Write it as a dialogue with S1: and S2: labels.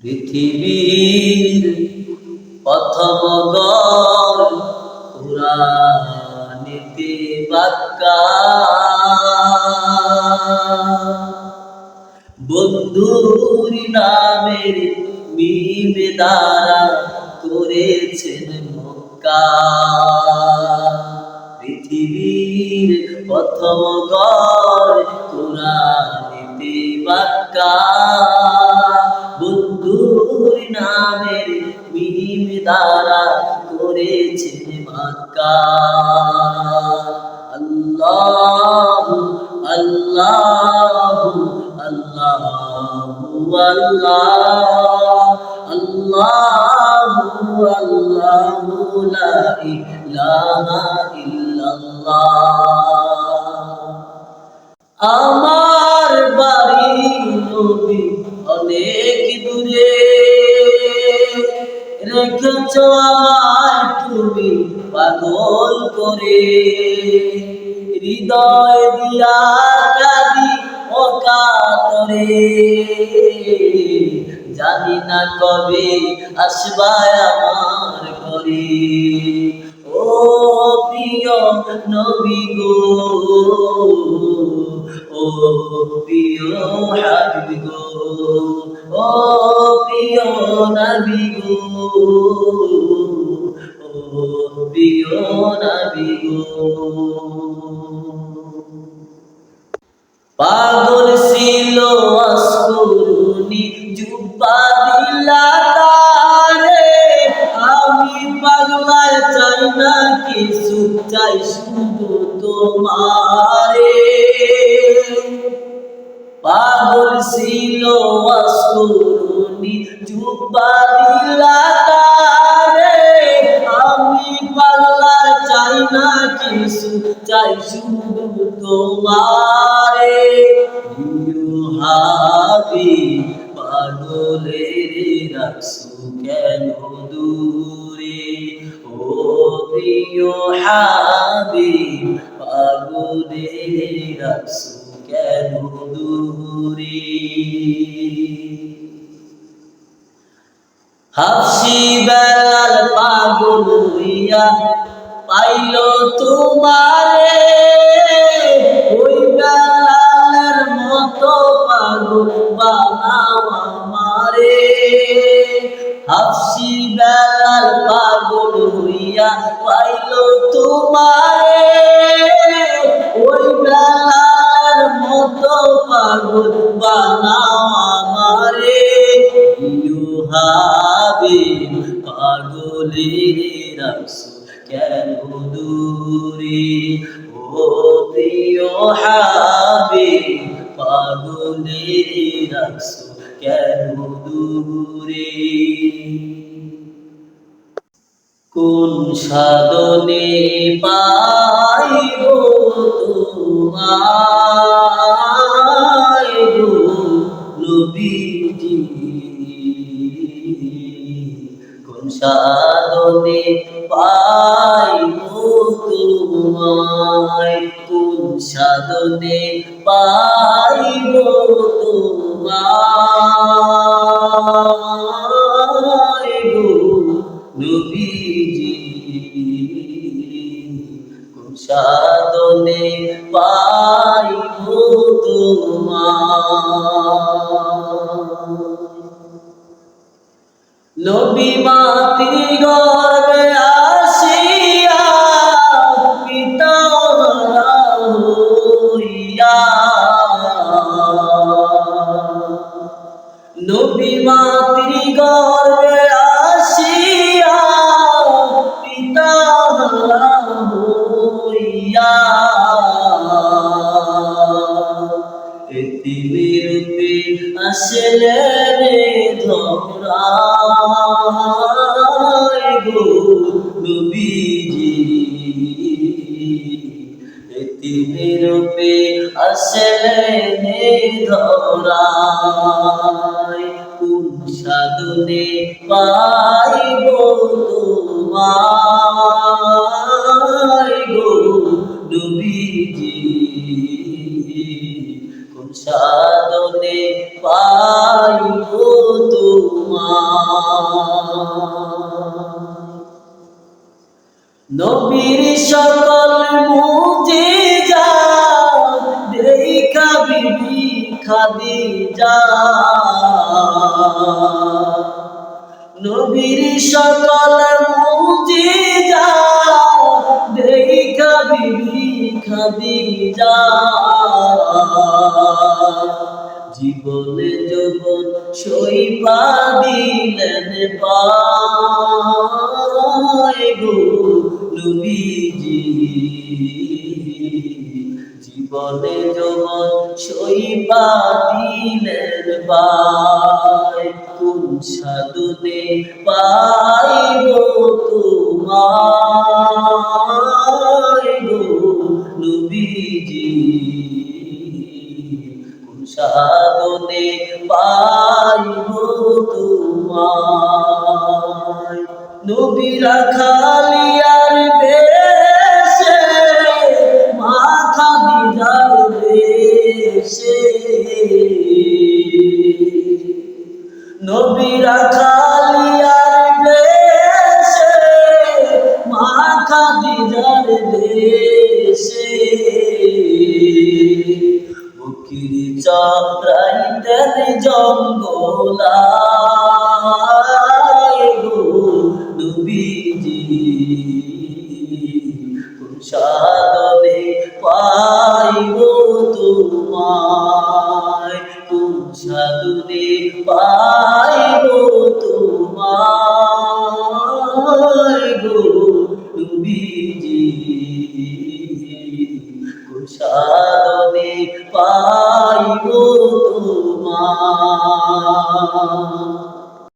S1: পৃথিবীর প্রথম গর কুরআনেতে পাক্কা, বন্ধুর নামের মিমে দ্বারা করেছেন মক্কা। পৃথিবীর প্রথম গর কুরআনেতে পাক্কা, বন্ধুর নামের মিম দ্বারা করেছেন মক্কা। আল্লাহু আল্লাহু আল্লাহু আল্লাহ, আল্লাহু আল্লাহু লা ইলাহা ইল্লাল্লাহ। আমার বাড়ি নবী অনেক দূরে, রেখেছো আমায় তুমি পাগল করে। হৃদয় দিয়া কাঁদি অকাতরে, জানি না কবে আসবা আমার ঘরে। ও প্রিয় নবী গো, ও প্রিয় হাবিব গো, ও প্রিয় নবী গো, ও প্রিয় নবী গো। পাগল ছিল আসকুরুনি জুব্বা দিলা তারে, আমি পাগলায় চাই না কিছু, চাই শুধু তোমারে। পাগল ছিল আসকুরুনি জুব্বা দিলা তারে, আমি পাগলায় চাই না কিছু, চাই শুধু তোমারে। হাবিব পাগলের রাখছো কেন দূরে, ও প্রিয় হাবিব পাগলের রাখছো কেন দূরে। হাফসি বেলাল পাগল হইয়া পাইল তোমারে, ওই বেলালের মতো পাগল বানাও আমারে। হাফসি বেলাল পাগল হইয়া পাইল তোমারে, ওই বেলালের মতো পাগল বানাও আমারে। হাবিব পাগলের রাখছো কেন দূরে, ও প্রিয় হাবিব পাগলের রাখছো কেন দূরে। কোন সাধনে পাইব তোমায় গো নবীজি, কোন সাধনে পাইব তোমায়, কোন সাধনে পাইব তোমায় গো নবীজি, কোন সাধনে পাইব তোমায়। নবী মাতৃগর্ভে আসিয়া পিতা হইয়া, নবী মাতৃগর্ভে আসিয়া পিতা হইয়া, এতিমের রূপে আসলেন ধরায় গো নবীজি, এতিমের রূপে আসলেন ধরায়। কোন সাধনে পাইব তোমায় গো নবীজি, কোন সাধনে পাইব তো তোমার। নবীর সকল মুজিজাত দেখা বিবি খাদিজা, নবীর সকল মুজিজাত দেখা বিবি খাদিজা। জীবনে যৌবন সইবা দিলেন পায় গো নবীজি, জীবনে যৌবন সইবা দিলেন পায়। কোন সাধনে পাইব তোমায় গো নবীজি, সাধনে পাইব তোমায়। নবী রাখালিয়ার বেশে মা খাদিজার বেশে, নবী রাখালিয়ার বেশে মা খাদিজার বেশে, ফকির চড়াইতেন জঙ্গল